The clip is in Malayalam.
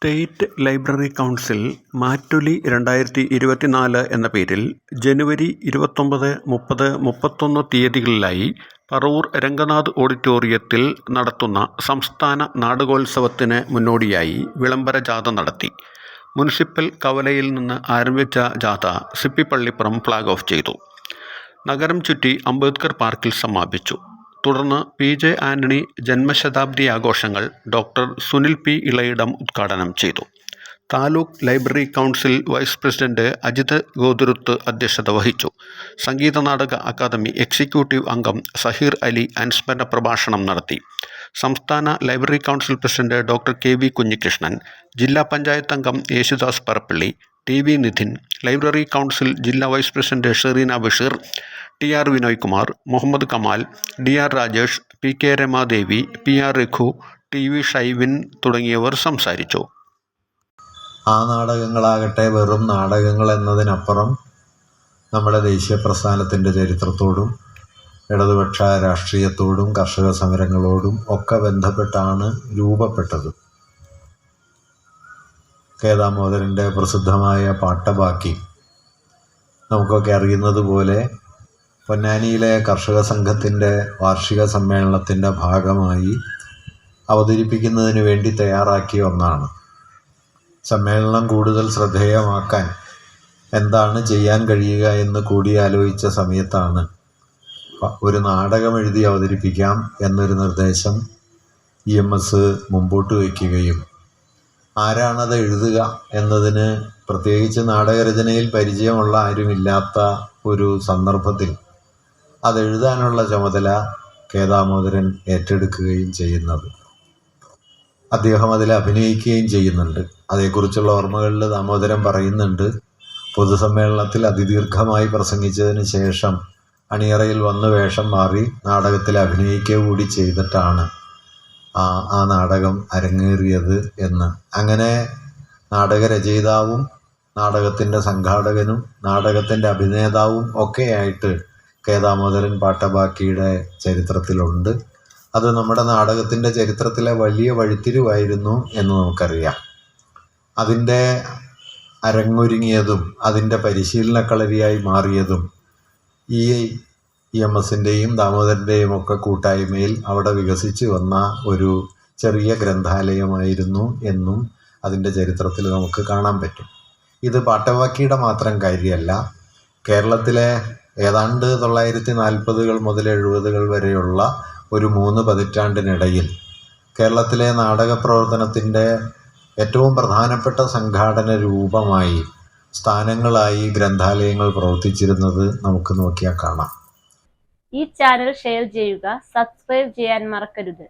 സ്റ്റേറ്റ് ലൈബ്രറി കൗൺസിൽ മാറ്റൊലി 2024 എന്ന പേരിൽ ജനുവരി 29, 30, 31 തീയതികളിലായി പറവൂർ രംഗനാഥ് ഓഡിറ്റോറിയത്തിൽ നടത്തുന്ന സംസ്ഥാന നാടകോത്സവത്തിന് മുന്നോടിയായി വിളംബര ജാഥ നടത്തി. മുനിസിപ്പൽ കവലയിൽ നിന്ന് ആരംഭിച്ച ജാഥ സിപ്പിപ്പള്ളിപ്പുറം ഫ്ളാഗ് ഓഫ് ചെയ്തു. നഗരം ചുറ്റി അംബേദ്കർ പാർക്കിൽ സമാപിച്ചു. തുടർന്ന് പി.ജെ. ആന്റണി ജന്മശതാബ്ദി ആഘോഷങ്ങൾ ഡോക്ടർ സുനിൽ പി. ഇളയിടം ഉദ്ഘാടനം ചെയ്തു. Taluk library council vice president Ajith Gothuruthu അധ്യക്ഷത വഹിച്ചു. സംഗീത നാടക അക്കാദമി എക്സിക്യൂട്ടീവ് അംഗം സഹീർ അലി അനുസ്മരണ പ്രഭാഷണം നടത്തി. സംസ്ഥാന library council president doctor K V. Kunhikrishnan, ജില്ലാ പഞ്ചായത്ത് അംഗം Yesudas Parappally, T V. Nidhin, library council ജില്ലാ vice president Sherina Basheer, T R. Vinoy Kumar, Muhammad Kamal, D R. Rajesh, P K. Ramadevi, P R. Raghu, T V. Shaivin തുടങ്ങിയവർ സംസാരിച്ചു. ആ നാടകങ്ങളാകട്ടെ വെറും നാടകങ്ങൾ എന്നതിനപ്പുറം നമ്മുടെ ദേശീയ പ്രസ്ഥാനത്തിൻ്റെ ചരിത്രത്തോടും ഇടതുപക്ഷ രാഷ്ട്രീയത്തോടും കർഷക സമരങ്ങളോടും ഒക്കെ ബന്ധപ്പെട്ടാണ് രൂപപ്പെട്ടത്. കെ. ദാമോദരൻ്റെ പ്രസിദ്ധമായ പാട്ടബാക്കി നമുക്കൊക്കെ അറിയുന്നത് പോലെ പൊന്നാനിയിലെ കർഷക സംഘത്തിൻ്റെ വാർഷിക സമ്മേളനത്തിൻ്റെ ഭാഗമായി അവതരിപ്പിക്കുന്നതിന് വേണ്ടി തയ്യാറാക്കിയ ഒന്നാണ്. സമ്മേളനം കൂടുതൽ ശ്രദ്ധേയമാക്കാൻ എന്താണ് ചെയ്യാൻ കഴിയുക എന്ന് കൂടിയാലോചിച്ച സമയത്താണ് ഒരു നാടകം എഴുതി അവതരിപ്പിക്കാം എന്നൊരു നിർദ്ദേശം EMS മുമ്പോട്ട് വയ്ക്കുകയും ആരാണത് എഴുതുക എന്നതിന് പ്രത്യേകിച്ച് നാടകരചനയിൽ പരിചയമുള്ള ആരുമില്ലാത്ത ഒരു സന്ദർഭത്തിൽ അതെഴുതാനുള്ള ചുമതല കെ. ദാമോദരൻ ഏറ്റെടുക്കുകയും ചെയ്യുന്നത്. അദ്ദേഹം അതിൽ അഭിനയിക്കുകയും ചെയ്യുന്നുണ്ട്. അതേക്കുറിച്ചുള്ള ഓർമ്മകളിൽ ദാമോദരൻ പറയുന്നുണ്ട്, പൊതുസമ്മേളനത്തിൽ അതിദീർഘമായി പ്രസംഗിച്ചതിന് ശേഷം അണിയറയിൽ വന്ന് വേഷം മാറി നാടകത്തിൽ അഭിനയിക്കുക കൂടി ചെയ്തിട്ടാണ് ആ നാടകം അരങ്ങേറിയത് എന്ന്. അങ്ങനെ നാടകരചയിതാവും നാടകത്തിൻ്റെ സംഘാടകനും നാടകത്തിൻ്റെ അഭിനേതാവും ഒക്കെയായിട്ട് കെ. ദാമോദരൻ പാട്ടബാക്കിയുടെ ചരിത്രത്തിലുണ്ട്. അത് നമ്മുടെ നാടകത്തിൻ്റെ ചരിത്രത്തിലെ വലിയ വഴിത്തിരിവായിരുന്നു എന്ന് നമുക്കറിയാം. അതിൻ്റെ അരങ്ങൊരുങ്ങിയതും അതിൻ്റെ പരിശീലനക്കളരിയായി മാറിയതും ഈ EMSൻ്റെയും ദാമോദരൻ്റെയും ഒക്കെ കൂട്ടായ്മയിൽ അവിടെ വികസിച്ച് വന്ന ഒരു ചെറിയ ഗ്രന്ഥാലയമായിരുന്നു എന്നും അതിൻ്റെ ചരിത്രത്തിൽ നമുക്ക് കാണാൻ പറ്റും. ഇത് പാട്ടബാക്കിയുടെ മാത്രം കാര്യമല്ല. കേരളത്തിലെ ഏതാണ്ട് 1940 മുതൽ 70 വരെയുള്ള ഒരു 3 പതിറ്റാണ്ടിനിടയിൽ കേരളത്തിലെ നാടക പ്രവർത്തനത്തിൻ്റെ ഏറ്റവും പ്രധാനപ്പെട്ട സംഘാടന രൂപമായി സ്ഥാനങ്ങളായി ഗ്രന്ഥാലയങ്ങൾ പ്രവർത്തിച്ചിരുന്നത് നമുക്ക് നോക്കിയാൽ കാണാം. ഈ ചാനൽ ഷെയർ ചെയ്യുക, സബ്സ്ക്രൈബ് ചെയ്യാൻ മറക്കരുത്.